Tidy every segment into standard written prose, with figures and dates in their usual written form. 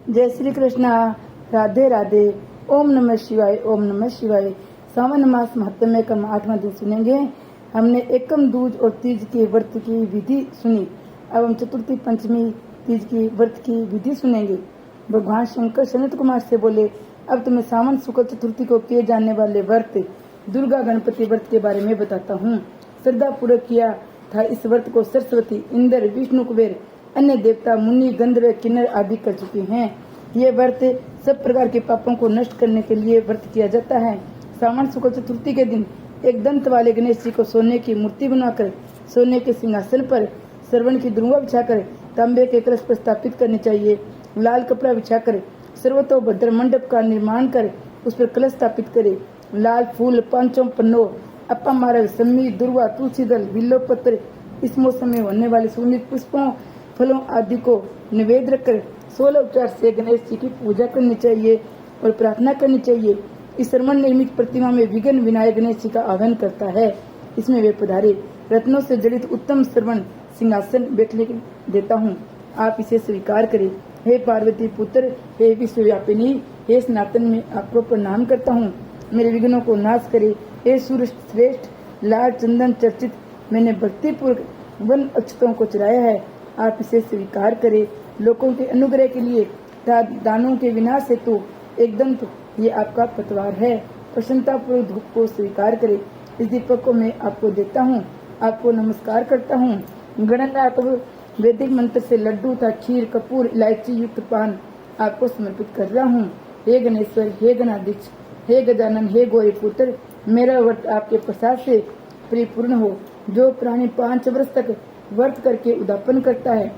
जय श्री कृष्णा। राधे राधे। ओम नमः शिवाय। ओम नमः शिवाय। सावन मास महात्म्य का 8वां दिन सुनेंगे। हमने एकम दूज और तीज के व्रत की विधि सुनी। अब हम चतुर्थी पंचमी तीज की व्रत की विधि सुनेंगे। भगवान शंकर सनत कुमार से बोले, अब तुम्हें सावन शुक्ल चतुर्थी को किए जाने वाले व्रत दुर्गा गणपति व्रत के बारे में बताता हूँ। श्रद्धा पूर्वक किया था इस व्रत को सरस्वती, इंद्र, विष्णु, कुबेर, अन्य देवता, मुनि, गंधर्व, किन्नर आदि कर चुके हैं। ये व्रत सब प्रकार के पापों को नष्ट करने के लिए व्रत किया जाता है। सावन शुक्ल चतुर्थी के दिन एक दंत वाले गणेश जी को सोने की मूर्ति बनाकर सोने के सिंहासन पर श्रवण की ध्रुवा बिछाकर तांबे के कलश पर स्थापित करनी चाहिए। लाल कपड़ा बिछाकर सर्वतोभद्र मंडप का निर्माण कर उस पर कलश स्थापित करे। लाल फूल, पांचों पन्नों, अपा मार्ग, सम्मी, दुर्वा, तुलसी दल, बिल्लो पत्र, इस मौसम में होने वाले सुगंधित पुष्पों, फलों आदि को निवेद रखकर 16 उपचार से गणेश जी की पूजा करनी चाहिए और प्रार्थना करनी चाहिए। इस श्रवण निर्मित प्रतिमा में विघ्न विनायक गणेश जी का आह्वान करता है। इसमें वे पधारे रत्नों से जड़ित उत्तम श्रवण सिंहासन बैठने देता हूँ, आप इसे स्वीकार करें। हे पार्वती पुत्र, हे विश्वव्यापिनी, हे सनातन, में आपको प्रणाम करता हूँ। मेरे विघ्नों को नाश करे। हे सूर्य श्रेष्ठ, लाल चंदन चर्चित मैंने भक्ति पूर्वक वन अक्षतों को चढ़ाया है, आप इसे स्वीकार करें। लोगों के अनुग्रह के लिए दानों के विनाश हेतु एक दंत ये आपका पतवार है। प्रसन्नता पूर्वक धूप को स्वीकार करें। इस दीपक को मैं आपको देता हूँ, आपको नमस्कार करता हूँ। गणनात्मक वैदिक मंत्र से लड्डू था खीर, कपूर, इलायची युक्त पान आपको समर्पित कर रहा हूँ। हे गणेश्वर, हे गणाधीश, हे गजानन, हे गौरी पुत्र, मेरा व्रत आपके प्रसाद से परिपूर्ण हो। जो प्राणी 5 वर्ष तक व्रत करके उद्यापन करता है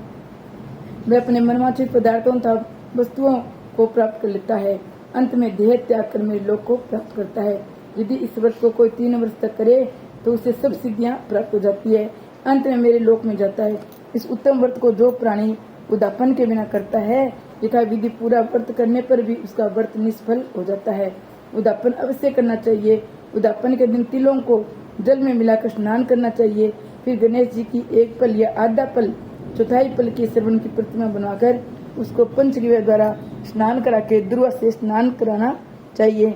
वह अपने मनवांछित पदार्थों तथा वस्तुओं को प्राप्त कर लेता है। अंत में देह त्याग कर मेरे लोक को प्राप्त करता है। यदि इस व्रत को कोई 3 वर्ष तक करे तो उसे सब सिद्धियां प्राप्त हो जाती है, अंत में मेरे लोक में जाता है। इस उत्तम व्रत को जो प्राणी उद्यापन के बिना करता है, यथा विधि पूरा व्रत करने पर भी उसका व्रत निष्फल हो जाता है। उद्यापन अवश्य करना चाहिए। उद्यापन के दिन तिलों को जल में मिलाकर स्नान करना चाहिए। फिर गणेश जी की 1 पल या आधा पल, चौथाई पल की श्रवण की प्रतिमा बनवाकर उसको पंचगव्य द्वारा स्नान करा के दुर्वा से स्नान कराना चाहिए।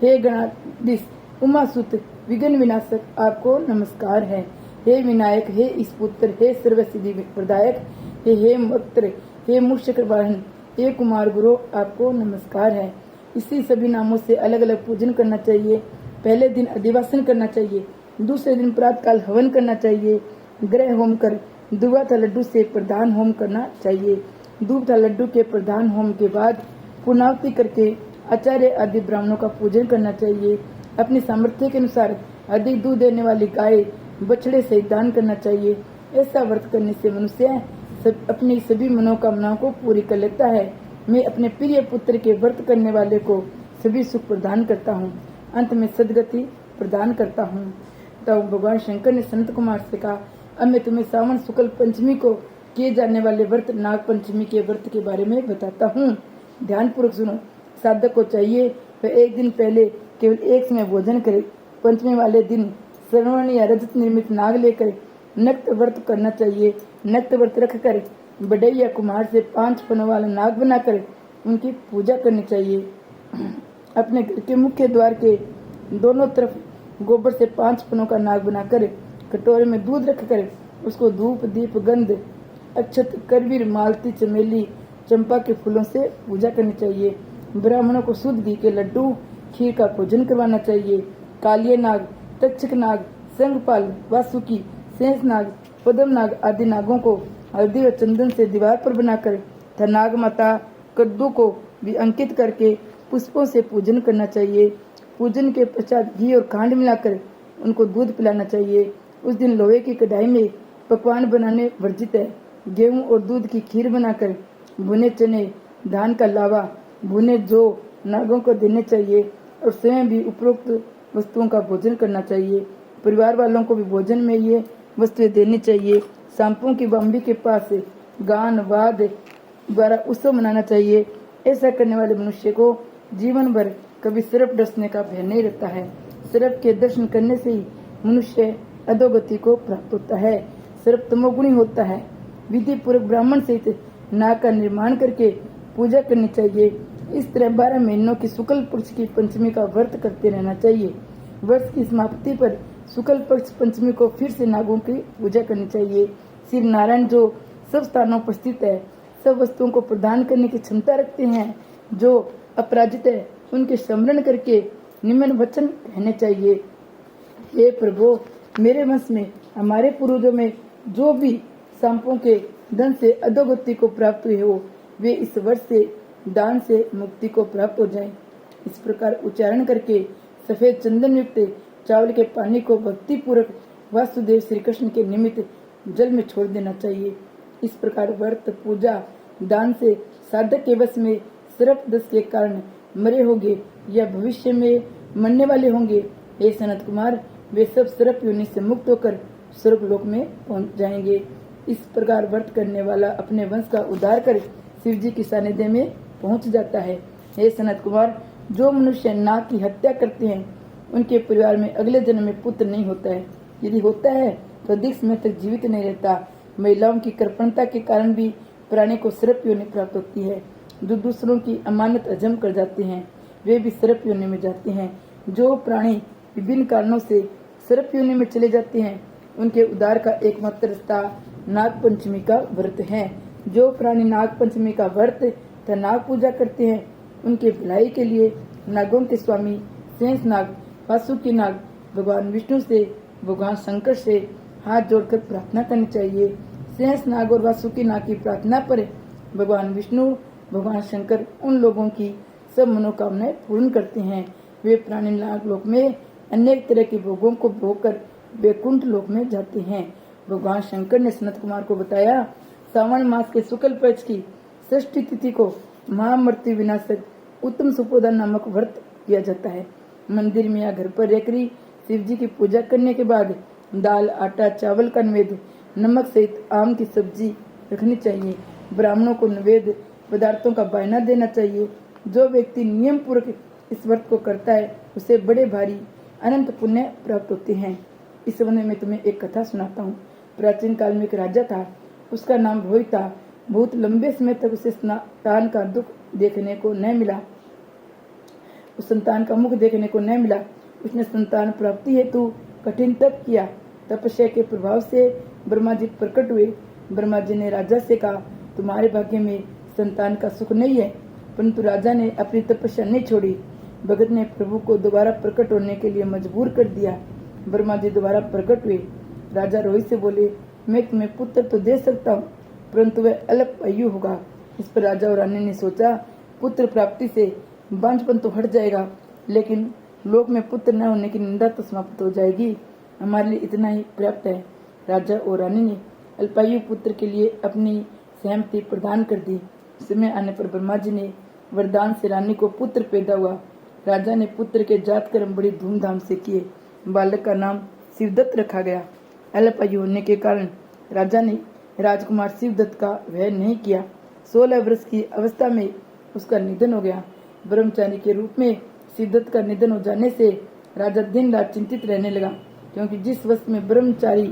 हे गणाधीश, उमासुत, विघ्न विनाशक, आपको नमस्कार है। हे विनायक, हे ईशपुत्र, हे सर्वसिद्धि प्रदायक, हे हेमवक्त्र, हे मूषक वाहन, हे कुमार गुरु, आपको नमस्कार है। इसी सभी नामों से अलग अलग पूजन करना चाहिए। पहले दिन अधिवासन करना चाहिए, दूसरे दिन प्रातः काल हवन करना चाहिए। ग्रह होम कर दुर्वा तथा लड्डू से प्रधान होम करना चाहिए। दूध तथा लड्डू के प्रधान होम के बाद पूर्णाहुति करके आचार्य आदि ब्राह्मणों का पूजन करना चाहिए। अपनी सामर्थ्य के अनुसार अधिक दूध देने वाली गाय, बछड़े से दान करना चाहिए। ऐसा व्रत करने से मनुष्य अपनी सभी मनोकामनाओं को पूरी कर लेता है। मैं अपने प्रिय पुत्र के व्रत करने वाले को सभी सुख प्रदान करता हूँ, अंत में सदगति प्रदान करता हूँ। तब भगवान शंकर ने संत कुमार से कहा, अब मैं तुम्हें सावन शुक्ल पंचमी को किए जाने वाले व्रत नाग पंचमी के व्रत के बारे में बताता हूँ। ध्यान पूर्वक सुनो। साधक को चाहिए वह एक दिन पहले केवल एक समय भोजन करे। पंचमी वाले दिन स्वर्ण या रजत निर्मित नाग लेकर नक्त व्रत करना चाहिए। नक्त व्रत रखकर बढ़ैया कुम्हार से 5 पनों वाला नाग बनाकर उनकी पूजा करनी चाहिए। अपने घर के मुख्य द्वार के दोनों तरफ गोबर से 5 पनों का नाग बनाकर कटोरे में दूध रखकर उसको धूप, दीप, गंध, अक्षत, करवीर, मालती, चमेली, चंपा के फूलों से पूजा करनी चाहिए। ब्राह्मणों को शुद्ध घी के लड्डू, खीर का भोजन करवाना चाहिए। कालिया नाग, तक्षक नाग, संगपाल, वासुकी, शेष नाग, पद्म नाग आदि नागों को हल्दी व चंदन से दीवार पर बनाकर तथा नाग माता कद्दू को भी अंकित करके पुष्पों से पूजन करना चाहिए। पूजन के पश्चात घी और खांड मिलाकर उनको दूध पिलाना चाहिए। उस दिन लोहे की कढ़ाई में पकवान बनाने वर्जित है। गेहूं और दूध की खीर बनाकर भुने चने, धान का लावा, भुने जौ नागों को देने चाहिए और स्वयं भी उपरोक्त वस्तुओं का भोजन करना चाहिए। परिवार वालों को भी भोजन में ये वस्तुएं देनी चाहिए। सांपों की बम्बी के पास गान वाद द्वारा उत्सव मनाना चाहिए। ऐसा करने वाले मनुष्य को जीवन भर कभी सर्प डसने का भय नहीं रहता है। सर्प के दर्शन करने से ही मनुष्य अधोगति को प्राप्त होता है। सर्प तमोगुणी होता है। विधि पूर्वक ब्राह्मण सहित नाग का निर्माण करके पूजा करनी चाहिए। इस तरह 12 महीनों की शुक्ल पक्ष की पंचमी का व्रत करते रहना चाहिए। वर्ष की समाप्ति पर शुक्ल पक्ष पंचमी को फिर से नागों की पूजा करनी चाहिए। शिव नारायण जो सब स्थानों पर स्थित है, सब वस्तुओं को प्रदान करने की क्षमता रखते हैं, जो अपराजित है, उनके स्मरण करके निम्न वचन कहने चाहिए। हे प्रभु, मेरे वंश में हमारे पूर्वजों में जो भी सांपों के धन से अधोगति को प्राप्त हुए हो, वे इस वर्ष से दान से मुक्ति को प्राप्त हो जाएं। इस प्रकार उच्चारण करके सफेद चंदन युक्त चावल के पानी को भक्ति पूर्वक वासुदेव श्री कृष्ण के निमित्त जल में छोड़ देना चाहिए। इस प्रकार व्रत, पूजा, दान से साधक के वश में सर्प दस के कारण मरे होंगे या भविष्य में मरने वाले होंगे। हे सनत कुमार, वे सब सर्प योनि से मुक्त होकर स्वर्ग लोक में पहुंच जाएंगे। इस प्रकार व्रत करने वाला अपने वंश का उद्धार कर शिव जी की सानिध्य में पहुंच जाता है। हे सनत कुमार, जो मनुष्य नाग की हत्या करते हैं, उनके परिवार में अगले जन्म में पुत्र नहीं होता है। यदि होता है तो अधिक समय तक जीवित नहीं रहता। महिलाओं की कृपणता के कारण भी प्राणी को सर्प योनि प्राप्त होती है। जो दूसरों की अमानत हजम कर जाते हैं, वे भी सर्प योनि में जाते हैं। जो प्राणी विभिन्न कारणों से सर्प योनि में चले जाते हैं, उनके उद्धार का एकमात्र रास्ता नाग पंचमी का व्रत है। जो प्राणी नाग पंचमी का व्रत तथा नाग पूजा करते हैं, उनके भलाई के लिए नागों के स्वामी शेष नाग, वासुकी नाग, भगवान विष्णु से, भगवान शंकर से हाथ जोड़कर प्रार्थना करनी चाहिए। शेष नाग और वासुकी नाग की प्रार्थना पर भगवान विष्णु, भगवान शंकर उन लोगों की सब मनोकामनाएं पूर्ण करते हैं। वे प्राणी नाग लोक में अनेक तरह के भोगों को भोग कर वैकुंठ लोक में जाते हैं। भगवान शंकर ने सनत कुमार को बताया, सावन मास के शुक्ल पक्ष की षष्ठी तिथि को महामृत्यु विनाशक उत्तम सुपोधा नामक व्रत किया जाता है। मंदिर में या घर पर रहकर शिव जी की पूजा करने के बाद दाल, आटा, चावल का नैवेद्य, नमक सहित आम की सब्जी रखनी चाहिए। ब्राह्मणों को नैवेद्य पदार्थों का बायना देना चाहिए। जो व्यक्ति नियम पूर्वक इस व्रत को करता है, उसे बड़े भारी अनंत पुण्य प्राप्त होते हैं। इस संबंध में तुम्हें एक कथा सुनाता हूँ। प्राचीन काल में एक राजा था, उसका नाम रोहित था। बहुत लंबे समय तक उसे संतान का दुख देखने को न मिला, उस संतान का मुख देखने को न मिला। उसने संतान प्राप्ति हेतु कठिन तप किया। तपस्या के प्रभाव से ब्रह्मा जी प्रकट हुए। ब्रह्मा जी ने राजा से कहा, तुम्हारे भाग्य में संतान का सुख नहीं है। परंतु राजा ने अपनी तपस्या नहीं छोड़ी। भगत ने प्रभु को दोबारा प्रकट होने के लिए मजबूर कर दिया। ब्रह्मा जी दोबारा प्रकट हुए। राजा रोहित से बोले, मैं तुम्हें पुत्र तो दे सकता हूँ, परंतु वह अल्प आयु होगा। इस पर राजा और रानी ने सोचा, पुत्र प्राप्ति से बांझपन तो हट जाएगा, लेकिन लोक में पुत्र न होने की निंदा तो समाप्त हो जाएगी। हमारे लिए इतना ही पर्याप्त है। राजा और रानी ने अल्पायु पुत्र के लिए अपनी सहमति प्रदान कर दी। समय आने पर ब्रह्मा जी ने वरदान से रानी को पुत्र पैदा हुआ। राजा ने पुत्र के जात कर्म बड़ी धूमधाम से किए। बालक का नाम शिवदत्त रखा गया। अल्पायु होने के कारण राजा ने राजकुमार शिवदत्त का वह नहीं किया। 16 वर्ष की अवस्था में उसका निधन हो गया। ब्रह्मचारी के रूप में शिवदत्त का निधन हो जाने से राजा दिन रात चिंतित रहने लगा, क्योंकि जिस वंश में ब्रह्मचारी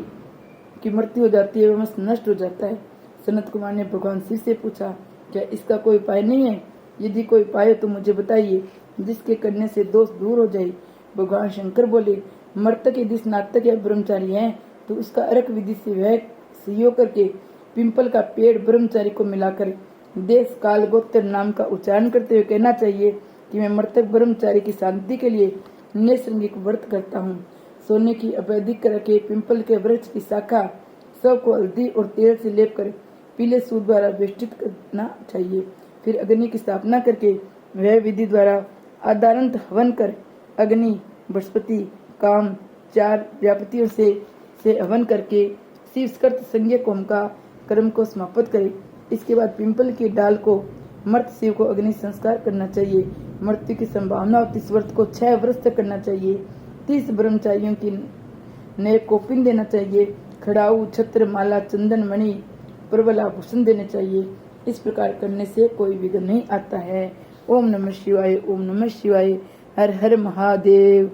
की मृत्यु हो जाती है, वह वंश नष्ट हो जाता है। सनत कुमार ने भगवान शिव से पूछा, क्या इसका कोई उपाय नहीं है? यदि कोई उपाय तो मुझे बताइए, जिसके करने से दोष दूर हो जाए। भगवान शंकर बोले, मर्तक यदि स्नातक या ब्रह्मचारी है तो उसका अर्क विधि से वह सहयोग करके पिंपल का पेड़ ब्रह्मचारी को मिलाकर देश काल गोत्र नाम का उच्चारण करते हुए कहना चाहिए कि मैं मृतक ब्रह्मचारी की शांति के लिए नैसर्गिक व्रत करता हूँ। सोने की अवैधिक करके पिंपल के वृक्ष की शाखा सबको हल्दी और तेल से लेप कर पीले सूत द्वारा वेष्टित करना चाहिए। फिर अग्नि की स्थापना करके वह विधि द्वारा आधारंत हवन कर अग्नि, बृहस्पति, काम, 4 व्यापतियों से हवन करके शिवस्कृत संज्ञक होम का कर्म को समाप्त करे। इसके बाद पिंपल की डाल को मर्त शिव को अग्नि संस्कार करना चाहिए। मृत्यु की संभावना और 30 व्रत को 6 वर्ष तक करना चाहिए। 30 ब्रह्मचारियों की नए कोपिन देना चाहिए। खड़ाऊ, छत्र, माला, चंदन, मणि, प्रबल आभूषण देने चाहिए। इस प्रकार करने से कोई विघ्न नहीं आता है। ओम नमः शिवाय, ओम नमः शिवाय। हर हर महादेव।